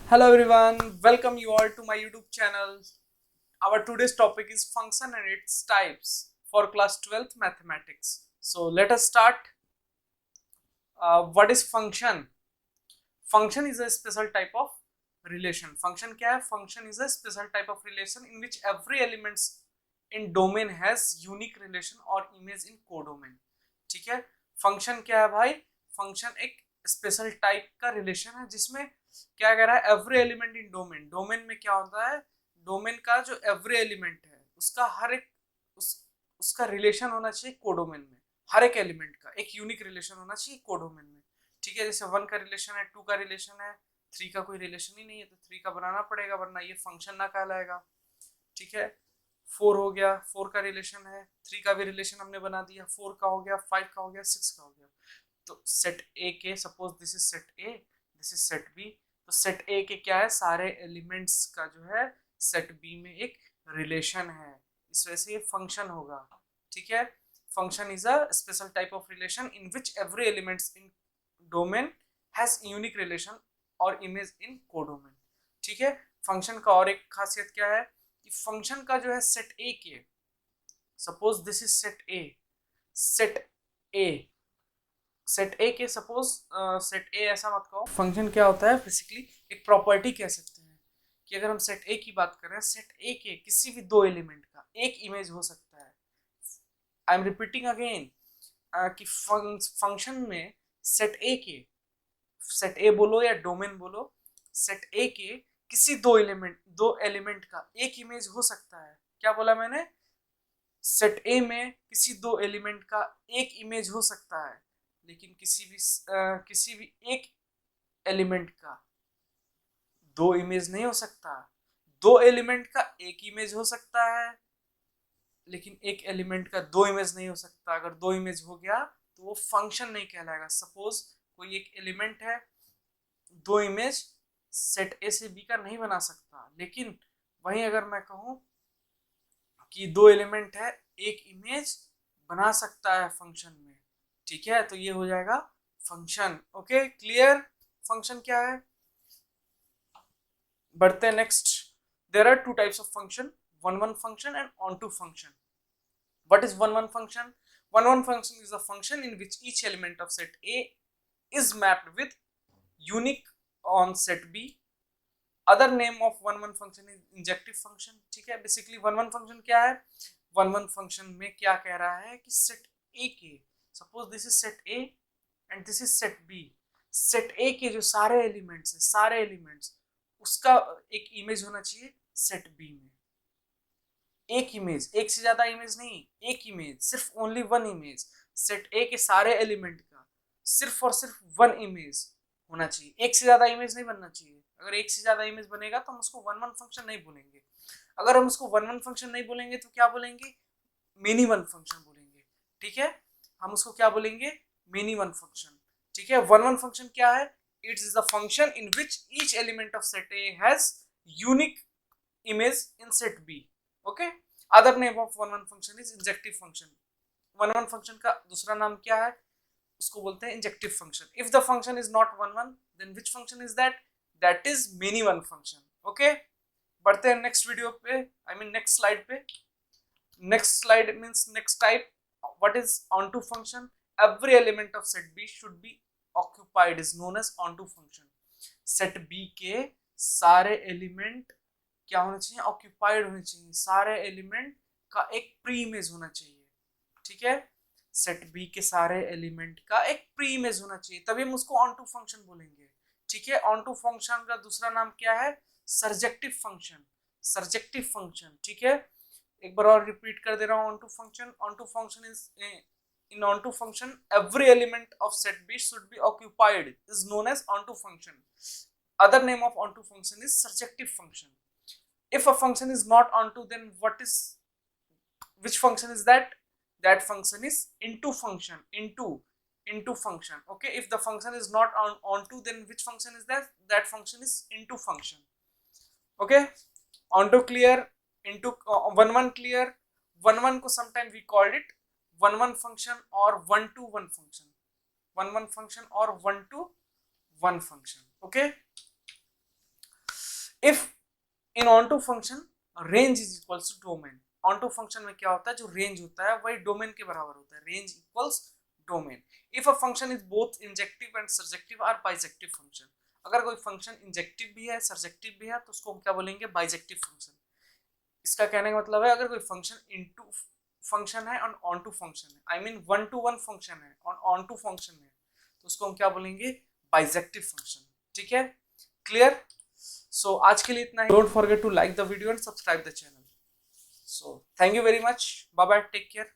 Hello everyone, welcome you all to my YouTube channel. Our today's topic is function and its types for class 12th mathematics. So let us start. What is function? Function is a special type of relation. Function क्या है? Function is a special type of relation in which every elements in domain has unique relation or image in codomain. ठीक है? Function क्या है भाई? Function एक special type का relation है जिसमें क्या कह रहा है, every element in domain. Domain में क्या होता है, डोमेन का जो एवरी एलिमेंट है उसका हर एक उसका रिलेशन होना चाहिए कोडोमेन में. हर एक एलिमेंट का एक यूनिक रिलेशन होना चाहिए कोडोमेन में. ठीक है, जैसे 1 का रिलेशन है, 2 का रिलेशन है, 3 का कोई रिलेशन ही नहीं है तो 3 का बनाना पड़ेगा वरना ये फंक्शन ना कहलाएगा. ठीक है, 4 हो गया, 4 का रिलेशन है, 3 का भी रिलेशन हमने बना दिया, 4 का हो गया, 5 का हो गया, 6 का हो गया. तो सेट ए के, suppose this is set A, this is set B, तो सेट ए के क्या है, सारे एलिमेंट्स का जो है सेट बी में एक रिलेशन है, इस वजह से ये फंक्शन होगा. ठीक है, function is a special type of relation in which every elements in domain has unique relation और इमेज इन कोडोमेन. ठीक है, फंक्शन का और एक खासियत क्या है कि फंक्शन का जो है सेट ए के, suppose this is set A, set A, set A के सपोज सेट ए ऐसा मत कहो. फंक्शन क्या होता है, बेसिकली एक प्रॉपर्टी कह सकते हैं कि अगर हम सेट ए की बात करें, सेट ए के किसी भी दो एलिमेंट का एक इमेज हो सकता है. आई एम रिपीटिंग अगेन कि फंक्शन में सेट ए के, सेट ए बोलो या डोमेन बोलो, सेट ए के किसी दो एलिमेंट का एक इमेज हो सकता है. क्या बोला मैंने, सेट ए में किसी दो एलिमेंट का एक इमेज हो सकता है, लेकिन किसी भी एक एलिमेंट का दो इमेज नहीं हो सकता. दो एलिमेंट का एक इमेज हो सकता है, लेकिन एक एलिमेंट का दो इमेज नहीं हो सकता. अगर दो इमेज हो गया तो वो फंक्शन नहीं कहलाएगा. सपोज कोई एक एलिमेंट है, दो इमेज सेट ए से बी का नहीं बना सकता, लेकिन वहीं अगर मैं कहूं कि दो एलिमेंट है, एक इमेज बना सकता है फंक्शन में. ठीक है, तो ये हो जाएगा फंक्शन. Okay, clear. फंक्शन क्या है, बढ़ते हैं next. There are two types of function, one one function and onto function. What is one one function? One one function is a function in which each element of set A is mapped with unique on set B. Other name of one one function is injective function. ठीक है, basically one one function क्या है, one one function में क्या कह रहा है कि सेट ए के, suppose this is set A and this is set B, set A के जो सारे एलिमेंट्स है, सारे एलिमेंट्स उसका एक इमेज होना चाहिए सेट बी में. एक इमेज, एक से ज्यादा इमेज नहीं, एक इमेज, सिर्फ only one image. Set A के सारे एलिमेंट का सिर्फ और सिर्फ वन इमेज होना चाहिए, एक से ज्यादा इमेज नहीं बनना चाहिए. अगर एक से ज्यादा इमेज बनेगा तो हम उसको वन वन फंक्शन नहीं बोलेंगे. अगर हम उसको वन वन फंक्शन नहीं बोलेंगे तो क्या बोलेंगे, मिनी वन फंक्शन बोलेंगे. ठीक है, हम उसको क्या बोलेंगे, मिनी वन फंक्शन. ठीक है, वन वन फंक्शन क्या है, it is the function in which each element of set A has unique image in set B. Okay, other name of one one function is injective function. One one function का दूसरा नाम क्या है, उसको बोलते हैं injective function. If the function is not one one then which function is that, that is many one function. Okay, बढ़ते हैं नेक्स्ट वीडियो पे, आई मीन नेक्स्ट स्लाइड पे. Next slide means next type. What is onto function? Every element of set B should be occupied is known as onto function. Set B के सारे element क्या होना चाहिए, occupied होने चाहिए. सारे element का एक प्री इमेज होना चाहिए. ठीक है, सेट बी के सारे एलिमेंट का एक प्री इमेज होना चाहिए, तभी हम उसको ऑन टू फंक्शन बोलेंगे. ठीक है, ऑन टू फंक्शन का दूसरा नाम क्या है, सर्जेक्टिव फंक्शन. Surjective function. ठीक है, एक बार और रिपीट कर दे रहा हूं. Onto function, onto function is in on to function every element of set B should be occupied is known as on to function. Other name of on to function is surjective function. If a function is not onto, then which function is that, that function is into function. Into function. Okay, if the function is not onto, then which function is that, that function is into function. Okay, onto clear, into one one clear. One one को sometime we called it one one function or one to one function, one one function or one to one function. Okay, if in onto function range is equals to domain, onto function में क्या होता है, जो range होता है वही domain के बराबर होता है, range equals domain. If a function is both injective and surjective or bijective function, अगर कोई फंक्शन इंजेक्टिव भी है सर्जेक्टिव भी है तो उसको हम क्या बोलेंगे, बाइजेक्टिव फंक्शन। इसका कहने का मतलब है अगर कोई फंक्शन इनटू फंक्शन है और ऑन टू फंक्शन है, I mean one two one function है और ऑन टू फंक्शन है, तो उसको हम क्या बोलेंगे, बाइजेक्टिव फंक्शन। ठीक है, क्लियर? सो आज के लिए इतना ही। Don't forget to like the video and subscribe the channel. So thank you very much, bye bye, take care.